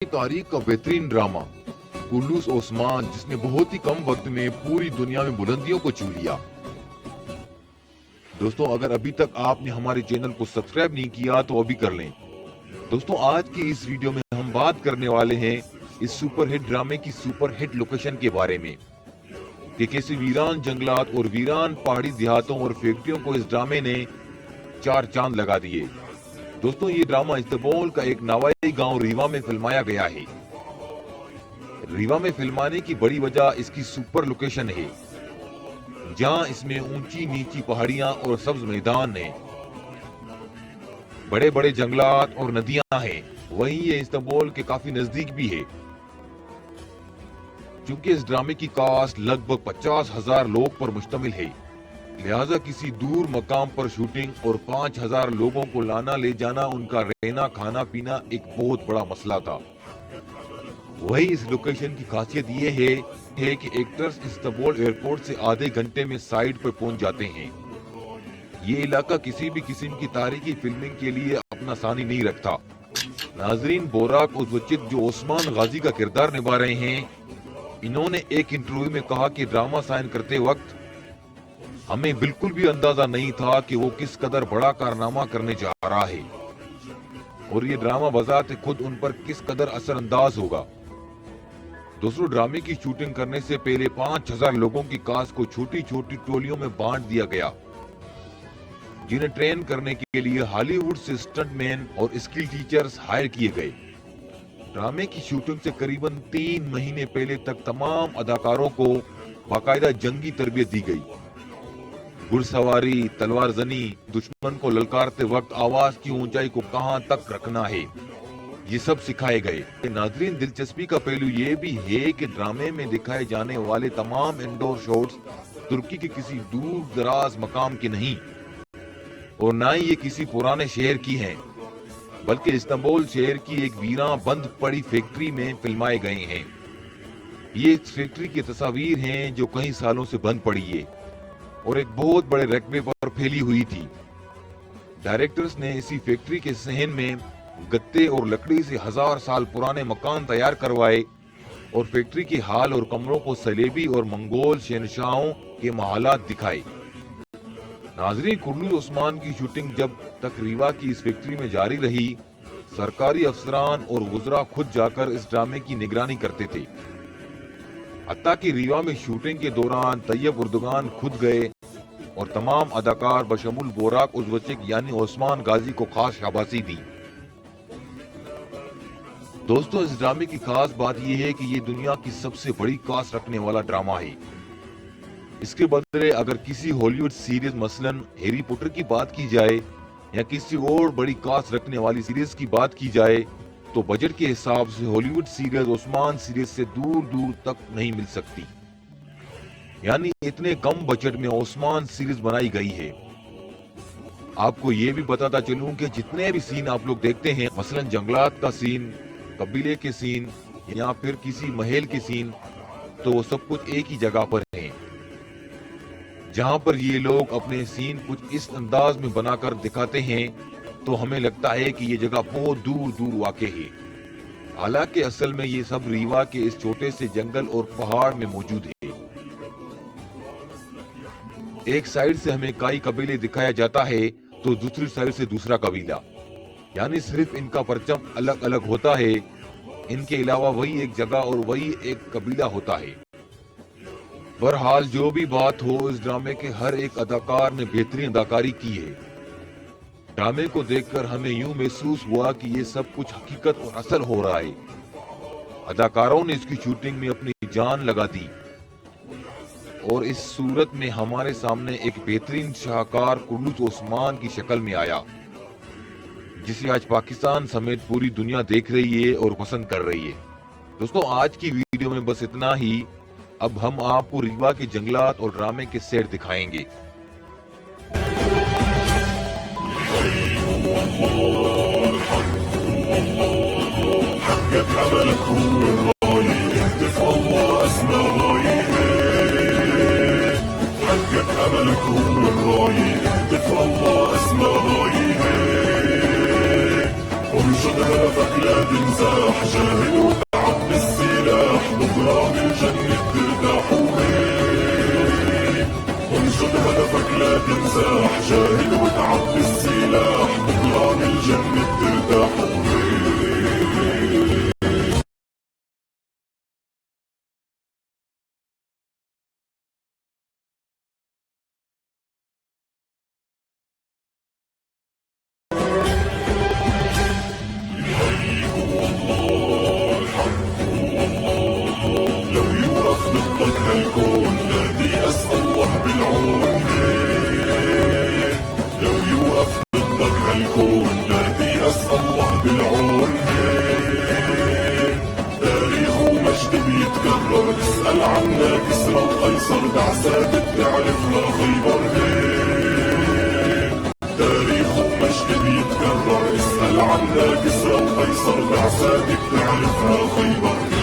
तारीख का बेहतरीन ड्रामा कुल्लूस ओस्मान, जिसने बहुत ही कम वक्त में पूरी दुनिया में बुलंदियों को छू लिया। दोस्तों, अगर अभी तक आपने हमारे चैनल को सब्सक्राइब नहीं किया तो अभी कर लें। दोस्तों, आज की इस वीडियो में हम बात करने वाले हैं इस सुपरहिट ड्रामे की सुपरहिट लोकेशन के बारे में कि कैसे वीरान जंगलात और वीरान पहाड़ी देहातों और फैक्ट्रियों को इस ड्रामे ने चार चांद लगा दिए। दोस्तों, ये ड्रामा इस्तांबुल का एक नवाई गांव रीवा में फिल्माया गया है। रीवा में फिल्माने की बड़ी वजह इसकी सुपर लोकेशन है, जहां इसमें ऊंची नीची पहाड़ियां और सब्ज मैदान हैं, बड़े बड़े जंगलात और नदियां हैं। वहीं ये इस्तांबुल के काफी नजदीक भी है। चूंकि इस ड्रामे की कास्ट लगभग 50,000 लोग पर मुश्तमिल है, लिहाजा किसी दूर मकाम पर शूटिंग और 5,000 लोगों को लाना ले जाना, उनका रहना खाना पीना एक बहुत बड़ा मसला था। वही इस लोकेशन की खासियत ये है कि एक्टर्स इस्तांबुल एयरपोर्ट से आधे घंटे में साइट पर पहुंच जाते हैं। ये इलाका किसी भी किस्म की तारीखी फिल्मिंग के लिए अपना सानी नहीं रखता। नाजरीन, बोराक उज़वचिक जो ओस्मान गाजी का किरदार निभा रहे हैं, इन्होंने एक इंटरव्यू में कहा कि ड्रामा साइन करते वक्त हमें बिल्कुल भी अंदाजा नहीं था कि वो किस कदर बड़ा कारनामा करने जा रहा है और ये ड्रामा बजाते खुद उन पर किस कदर असरअंदाज होगा। दोस्तों, ड्रामे की शूटिंग करने से पहले 5,000 लोगों की कास्ट को छोटी छोटी टोलियों में बांट दिया गया, जिन्हें ट्रेन करने के लिए हॉलीवुड से स्टंटमैन और स्किल टीचर्स हायर किए गए। ड्रामे की शूटिंग से करीबन 3 महीने पहले तक तमाम अदाकारों को बाकायदा जंगी तरबियत दी गई। घुड़सवारी, तलवार जनी, दुश्मन को ललकारते वक्त आवाज की ऊंचाई को कहां तक रखना है, ये सब सिखाए गए। नाजरीन, दिलचस्पी का पहलू ये भी है कि ड्रामे में दिखाए जाने वाले तमाम इंडोर शॉट्स तुर्की के किसी दूर दराज मकाम के नहीं और ना ही ये किसी पुराने शहर की हैं, बल्कि इस्तांबुल शहर की एक वीरान बंद पड़ी फैक्ट्री में फिल्माए गए हैं। ये एक फैक्ट्री की तस्वीर हैं जो कई सालों से बंद पड़ी है और एक बहुत बड़े रकबे पर फैली हुई थी। डायरेक्टर्स ने इसी फैक्ट्री के सहन में गत्ते और लकड़ी से 1000 साल पुराने मकान तैयार करवाए और फैक्ट्री के हाल और कमरों को सलेबी और मंगोल शहनशाहों के महलात दिखाए। नाजरीन, कुल्लूस ओस्मान की शूटिंग जब तक रीवा की इस फैक्ट्री में जारी रही, सरकारी अफसरान और गुजरा खुद जाकर इस ड्रामे की निगरानी करते थे। हत्ता कि रीवा में शूटिंग के दौरान तैयब उर्दुगान खुद गए और तमाम अदाकार बशमुल बोराक उज़वचिक यानी ओस्मान गाजी को खास शाबाशी दी। दोस्तों, इस ड्रामे की खास बात यह है कि ये दुनिया की सबसे बड़ी कास्ट रखने वाला ड्रामा है। इसके बदले अगर किसी हॉलीवुड सीरीज मसलन हैरी पॉटर की बात की जाए या किसी और बड़ी कास्ट रखने वाली सीरीज की बात की जाए, तो बजट के हिसाब से हॉलीवुड सीरीज ओस्मान सीरीज से दूर दूर तक नहीं मिल सकती। यानी इतने कम बजट में ओस्मान सीरीज बनाई गई है। आपको ये भी बताता चलूं कि जितने भी सीन आप लोग देखते हैं, मसलन जंगलात का सीन, कबीले के सीन या फिर किसी महल के सीन, तो वो सब कुछ एक ही जगह पर है, जहां पर ये लोग अपने सीन कुछ इस अंदाज में बनाकर दिखाते हैं तो हमें लगता है कि ये जगह बहुत दूर दूर वाक़ है। हालांकि असल में ये सब रीवा के इस छोटे से जंगल और पहाड़ में मौजूद है। एक साइड से हमें कई कबीले दिखाया जाता है तो दूसरी साइड से दूसरा कबीला, यानी सिर्फ इनका परचम अलग अलग होता है। इनके अलावा वही एक जगह और वही एक कबीला होता है। बहरहाल, जो भी बात हो, इस ड्रामे के हर एक अदाकार ने बेहतरीन अदाकारी की है। ड्रामे को देखकर हमें यूं महसूस हुआ कि ये सब कुछ हकीकत और असल हो रहा है। अदाकारों ने इसकी शूटिंग में अपनी जान लगा दी और इस सूरत में हमारे सामने एक बेहतरीन शाहकार कुल्लूस ओस्मान की शक्ल में आया, जिसे आज पाकिस्तान समेत पूरी दुनिया देख रही है और पसंद कर रही है। दोस्तों, आज की वीडियो में बस इतना ही। अब हम आपको रीवा के जंगलात और ड्रामे के सेट दिखाएंगे। انشد هدفك لا تنساح، جاهد وتعب بالسلاح، بكرة بالجنة ترتاح وهيك. انشد هدفك لا تنساح، جاهد وتعب بالسلاح، بكرة بالجنة ترتاح وهيك. لو يوقف ضدك هالكون نادي أسأل الله بالعون هيك. لو يوقف ضدك هالكون نادي أسأل الله بالعون هيك. تاريخ ومجد بيتكرر، اسأل عنا كسرى وقيصر، بعثات بتعرفها خيبر هيك. تاريخ ومجد بيتكرر، اسأل عنا كسرى وقيصر، بعثات بتعرفها خيبر هيك.